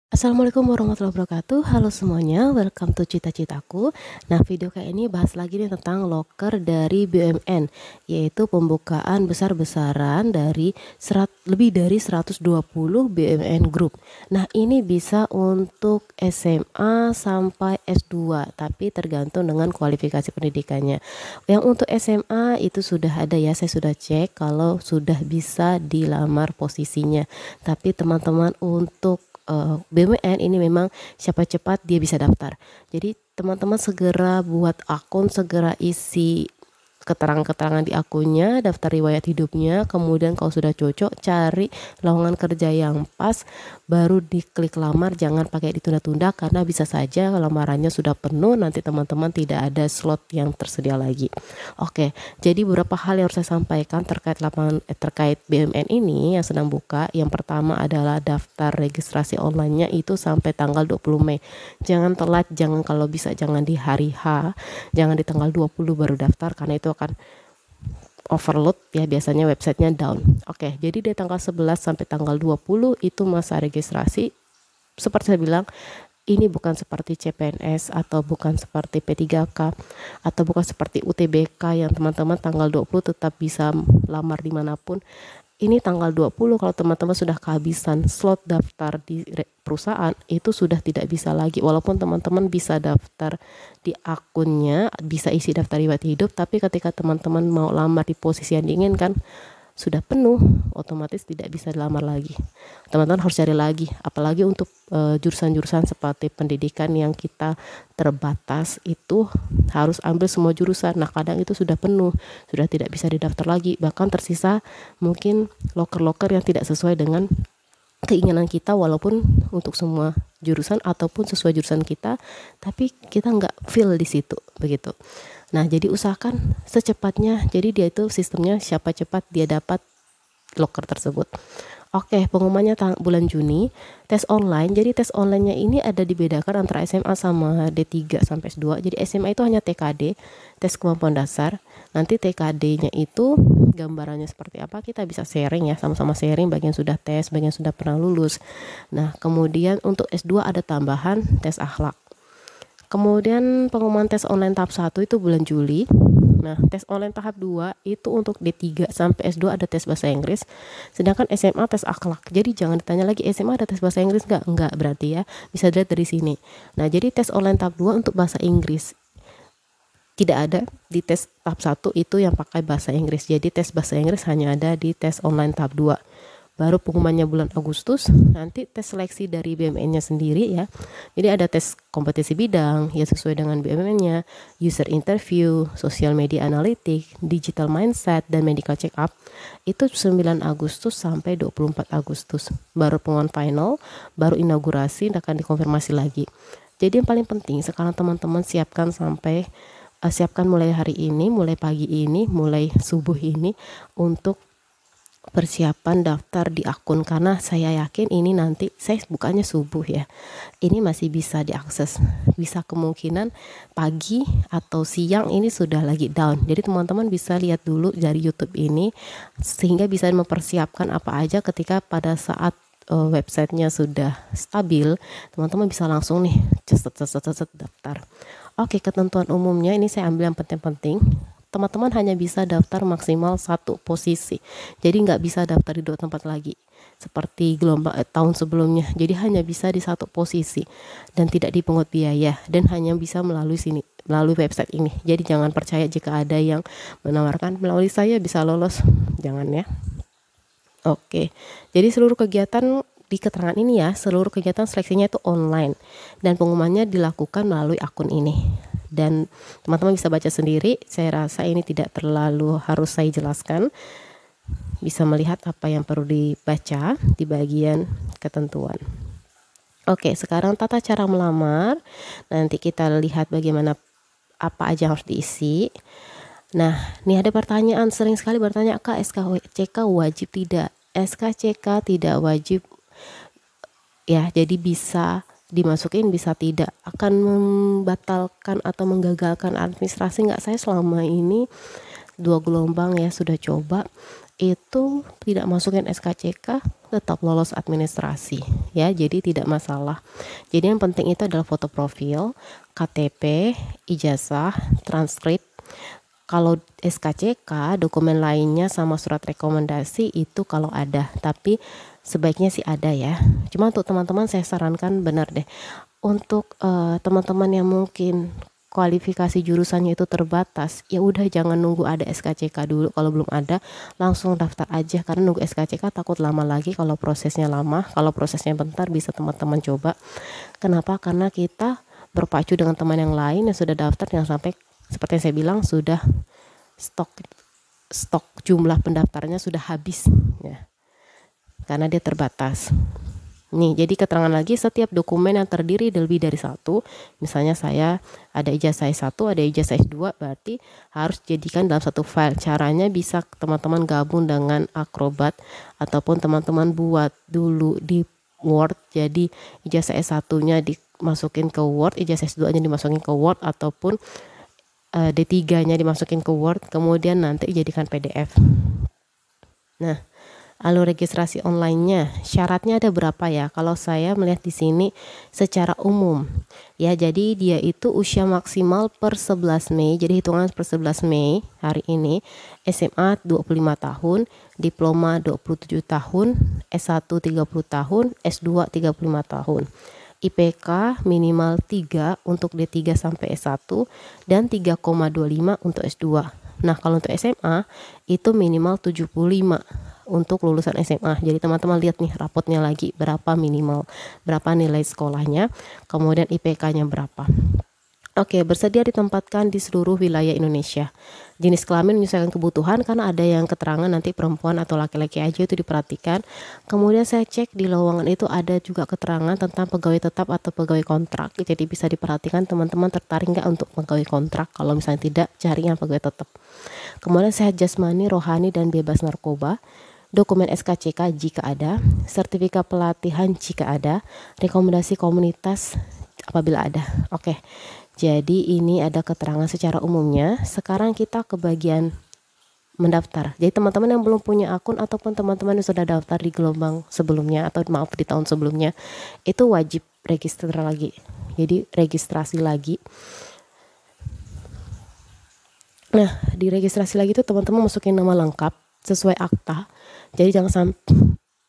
Assalamualaikum warahmatullahi wabarakatuh. Halo semuanya, welcome to Cita-Citaku. Nah, video kayak ini bahas lagi nih tentang loker dari BUMN, yaitu pembukaan besar-besaran dari lebih dari 120 BUMN Group. Nah, ini bisa untuk SMA sampai S2, tapi tergantung dengan kualifikasi pendidikannya. Yang untuk SMA itu sudah ada ya, saya sudah cek kalau sudah bisa dilamar posisinya. Tapi teman-teman untuk BUMN ini memang siapa cepat dia bisa daftar. Jadi teman-teman segera buat akun, segera isi keterangan-keterangan di akunnya, daftar riwayat hidupnya, kemudian kalau sudah cocok cari lowongan kerja yang pas, baru diklik lamar. Jangan pakai ditunda-tunda karena bisa saja lamarannya sudah penuh, nanti teman-teman tidak ada slot yang tersedia lagi. Oke, jadi beberapa hal yang harus saya sampaikan terkait BUMN ini yang sedang buka. Yang pertama adalah daftar registrasi online-nya itu sampai tanggal 20 Mei. Jangan telat, kalau bisa jangan di hari H, jangan di tanggal 20 baru daftar karena itu akan overload ya, biasanya websitenya down. Oke, jadi dari tanggal 11 sampai tanggal 20 itu masa registrasi. Seperti saya bilang, ini bukan seperti CPNS atau bukan seperti P3K atau bukan seperti UTBK yang teman-teman tanggal 20 tetap bisa lamar dimanapun. Ini tanggal 20 kalau teman-teman sudah kehabisan slot daftar di perusahaan itu sudah tidak bisa lagi, walaupun teman-teman bisa daftar di akunnya, bisa isi daftar riwayat hidup, tapi ketika teman-teman mau lamar di posisi yang diinginkan sudah penuh, otomatis tidak bisa dilamar lagi. Teman-teman harus cari lagi, apalagi untuk jurusan-jurusan seperti pendidikan yang kita terbatas itu harus ambil semua jurusan. Nah, kadang itu sudah penuh, sudah tidak bisa didaftar lagi, bahkan tersisa mungkin loker-loker yang tidak sesuai dengan keinginan kita, walaupun untuk semua jurusan ataupun sesuai jurusan kita, tapi kita nggak feel di situ begitu. Nah, jadi usahakan secepatnya. Jadi dia itu sistemnya siapa cepat dia dapat loker tersebut. Oke, pengumumannya bulan Juni. Tes online. Jadi tes online-nya ini ada dibedakan antara SMA sama D3 sampai S2. Jadi SMA itu hanya TKD, tes kemampuan dasar. Nanti TKD-nya itu gambarannya seperti apa kita bisa sharing ya, sama-sama sharing, bagian sudah tes, bagian sudah pernah lulus. Nah, kemudian untuk S2 ada tambahan tes akhlak. Kemudian pengumuman tes online tahap 1 itu bulan Juli. Nah, tes online tahap 2 itu untuk D3 sampai S2 ada tes bahasa Inggris. Sedangkan SMA tes akhlak. Jadi jangan ditanya lagi SMA ada tes bahasa Inggris nggak? Enggak, berarti ya. Bisa dilihat dari sini. Nah, jadi tes online tahap 2 untuk bahasa Inggris tidak ada di tes tahap 1 itu yang pakai bahasa Inggris. Jadi tes bahasa Inggris hanya ada di tes online tahap 2. Baru pengumumannya bulan Agustus, nanti tes seleksi dari BUMN-nya sendiri ya. Jadi ada tes kompetisi bidang ya sesuai dengan BUMN-nya, user interview, social media analytic, digital mindset, dan medical check up. Itu 9 Agustus sampai 24 Agustus. Baru pengumuman final, baru inaugurasi akan dikonfirmasi lagi. Jadi yang paling penting sekarang teman-teman siapkan mulai hari ini, mulai pagi ini, mulai subuh ini untuk persiapan daftar di akun, karena saya yakin ini nanti saya bukanya subuh ya, ini masih bisa diakses, bisa kemungkinan pagi atau siang ini sudah lagi down. Jadi teman-teman bisa lihat dulu dari YouTube ini sehingga bisa mempersiapkan apa aja ketika pada saat websitenya sudah stabil, teman-teman bisa langsung nih daftar. Oke, ketentuan umumnya ini saya ambil yang penting-penting. Teman-teman hanya bisa daftar maksimal 1 posisi. Jadi nggak bisa daftar di 2 tempat lagi seperti gelombang tahun sebelumnya. Jadi hanya bisa di 1 posisi dan tidak dipungut biaya, dan hanya bisa melalui website ini. Jadi jangan percaya jika ada yang menawarkan melalui saya bisa lolos, jangan ya. Oke. Jadi seluruh kegiatan di keterangan ini ya, seluruh kegiatan seleksinya itu online dan pengumumannya dilakukan melalui akun ini. Dan teman-teman bisa baca sendiri, saya rasa ini tidak terlalu harus saya jelaskan, bisa melihat apa yang perlu dibaca di bagian ketentuan. Oke, sekarang tata cara melamar. Nanti kita lihat bagaimana apa aja yang harus diisi. Nah, ini ada pertanyaan, sering sekali bertanya, Kak, SKCK wajib tidak? SKCK tidak wajib ya, jadi bisa dimasukin bisa tidak, akan membatalkan atau menggagalkan administrasi nggak? Saya selama ini 2 gelombang ya sudah coba, itu tidak masukin SKCK tetap lolos administrasi ya, jadi tidak masalah. Jadi yang penting itu adalah foto profil, KTP, ijazah, transkrip. Kalau SKCK, dokumen lainnya sama surat rekomendasi itu kalau ada, tapi sebaiknya sih ada ya. Cuma untuk teman-teman saya sarankan benar deh, untuk teman-teman yang mungkin kualifikasi jurusannya itu terbatas, ya udah jangan nunggu ada SKCK dulu. Kalau belum ada langsung daftar aja, karena nunggu SKCK takut lama lagi. Kalau prosesnya lama, kalau prosesnya bentar bisa teman-teman coba. Kenapa? Karena kita berpacu dengan teman yang lain yang sudah daftar, yang sampai seperti yang saya bilang sudah stok jumlah pendaftarnya sudah habis ya, karena dia terbatas. Nih, jadi keterangan lagi, setiap dokumen yang terdiri lebih dari satu, misalnya saya ada ijazah S1, ada ijazah S2, berarti harus dijadikan dalam satu file. Caranya bisa teman-teman gabung dengan Acrobat, ataupun teman-teman buat dulu di Word, jadi ijazah S1-nya dimasukin ke Word, ijazah S2-nya dimasukin ke Word, ataupun D3-nya dimasukin ke Word, kemudian nanti dijadikan PDF. Nah, lalu registrasi online-nya, syaratnya ada berapa ya? Kalau saya melihat di sini secara umum ya, jadi dia itu usia maksimal per 11 Mei, jadi hitungan per 11 Mei hari ini, SMA 25 tahun, diploma 27 tahun, S1 30 tahun, S2 35 tahun. IPK minimal 3 untuk D3 sampai S1 dan 3,25 untuk S2. Nah, kalau untuk SMA itu minimal 75 untuk lulusan SMA. Jadi teman-teman lihat nih rapotnya lagi berapa minimal, berapa nilai sekolahnya, kemudian IPK-nya berapa. Oke, bersedia ditempatkan di seluruh wilayah Indonesia. Jenis kelamin menyesuaikan kebutuhan, karena ada yang keterangan nanti perempuan atau laki-laki aja, itu diperhatikan. Kemudian saya cek di lowongan itu ada juga keterangan tentang pegawai tetap atau pegawai kontrak. Jadi bisa diperhatikan teman-teman tertarik nggak untuk pegawai kontrak. Kalau misalnya tidak, cari yang pegawai tetap. Kemudian sehat jasmani, rohani, dan bebas narkoba. Dokumen SKCK jika ada, sertifikat pelatihan jika ada, rekomendasi komunitas apabila ada. Oke. Jadi ini ada keterangan secara umumnya. Sekarang kita ke bagian mendaftar. Jadi teman-teman yang belum punya akun, ataupun teman-teman yang sudah daftar di gelombang sebelumnya, atau maaf di tahun sebelumnya, itu wajib register lagi. Jadi registrasi lagi. Nah, di registrasi lagi itu teman-teman masukin nama lengkap sesuai akta. Jadi jangan sampai,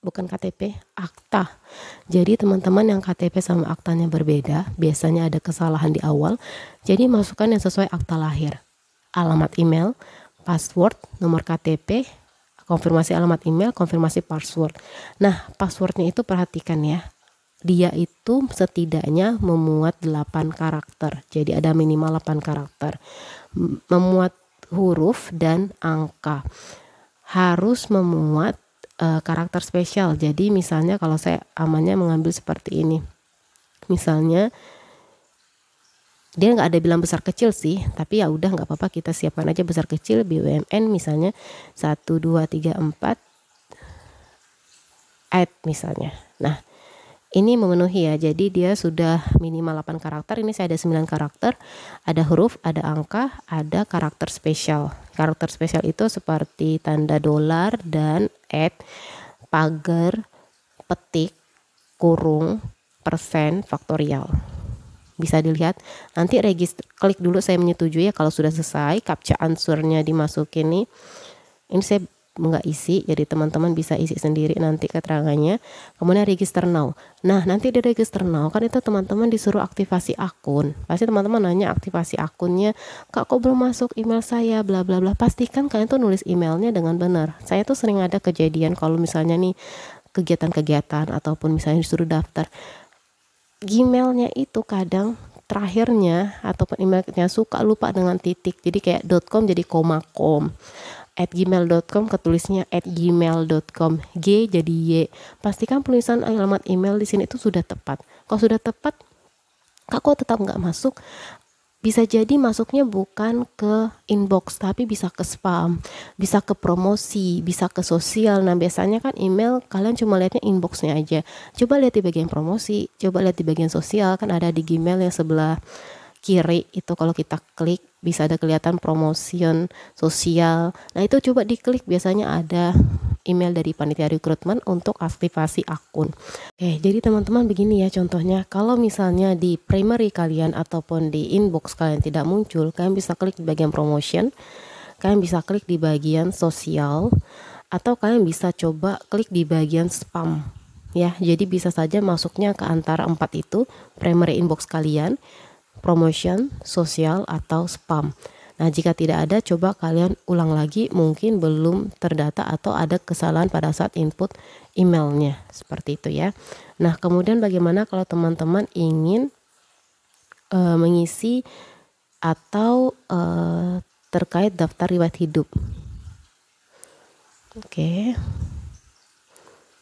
bukan KTP, akta. Jadi teman-teman yang KTP sama aktanya berbeda, biasanya ada kesalahan di awal. Jadi masukkan yang sesuai akta lahir. Alamat email, password, nomor KTP, konfirmasi alamat email, konfirmasi password. Nah, passwordnya itu perhatikan ya. Dia itu setidaknya memuat 8 karakter. Jadi ada minimal 8 karakter. Memuat huruf dan angka. Harus memuat karakter spesial. Jadi misalnya kalau saya amannya mengambil seperti ini, misalnya dia nggak ada bilang besar kecil sih, tapi ya udah nggak apa-apa, kita siapkan aja besar kecil. BUMN misalnya 1 2 3 4 add misalnya. Nah, ini memenuhi ya, jadi dia sudah minimal 8 karakter. Ini saya ada 9 karakter, ada huruf, ada angka, ada karakter spesial. Karakter spesial itu seperti tanda dolar dan pagar, petik, kurung, persen, faktorial. Bisa dilihat, nanti klik dulu saya menyetujui ya. Kalau sudah selesai, captcha answernya dimasukin nih. Ini saya nggak isi, jadi teman-teman bisa isi sendiri nanti keterangannya. Kemudian register now. Nah, nanti di register now kan itu teman-teman disuruh aktivasi akun. Pasti teman-teman nanya aktivasi akunnya, Kak kok belum masuk email saya, bla bla bla. Pastikan kalian tuh nulis emailnya dengan benar. Saya tuh sering ada kejadian kalau misalnya nih kegiatan-kegiatan ataupun misalnya disuruh daftar, Gmailnya itu kadang terakhirnya ataupun emailnya suka lupa dengan titik. Jadi kayak .com jadi .com. @gmail.com ketulisnya @gmail.com, G jadi Y. Pastikan penulisan alamat email di sini itu sudah tepat. Kalau sudah tepat, Kak kok tetap nggak masuk? Bisa jadi masuknya bukan ke inbox, tapi bisa ke spam, bisa ke promosi, bisa ke sosial. Nah, biasanya kan email kalian cuma lihatnya inboxnya aja. Coba lihat di bagian promosi, coba lihat di bagian sosial, kan ada di Gmail yang sebelah kiri itu. Kalau kita klik bisa ada kelihatan promotion sosial. Nah, itu coba diklik, biasanya ada email dari panitia rekrutmen untuk aktivasi akun. Oke, jadi teman-teman begini ya contohnya. Kalau misalnya di primary kalian ataupun di inbox kalian tidak muncul, kalian bisa klik di bagian promotion, kalian bisa klik di bagian sosial, atau kalian bisa coba klik di bagian spam. Ya, jadi bisa saja masuknya ke antara 4 itu, primary inbox kalian, promotion, sosial, atau spam. Nah, jika tidak ada, coba kalian ulang lagi, mungkin belum terdata atau ada kesalahan pada saat input emailnya, seperti itu ya. Nah, kemudian bagaimana kalau teman-teman ingin mengisi atau terkait daftar riwayat hidup? Oke.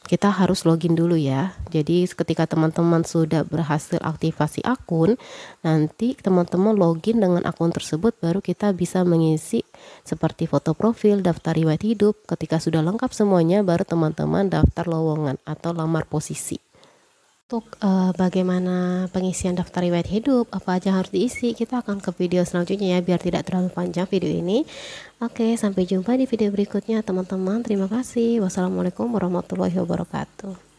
Kita harus login dulu ya. Jadi ketika teman-teman sudah berhasil aktivasi akun, nanti teman-teman login dengan akun tersebut, baru kita bisa mengisi seperti foto profil, daftar riwayat hidup. Ketika sudah lengkap semuanya, baru teman-teman daftar lowongan atau lamar posisi. Untuk bagaimana pengisian daftar riwayat hidup, apa aja harus diisi, kita akan ke video selanjutnya ya, biar tidak terlalu panjang video ini. Oke, sampai jumpa di video berikutnya teman-teman. Terima kasih. Wassalamualaikum warahmatullahi wabarakatuh.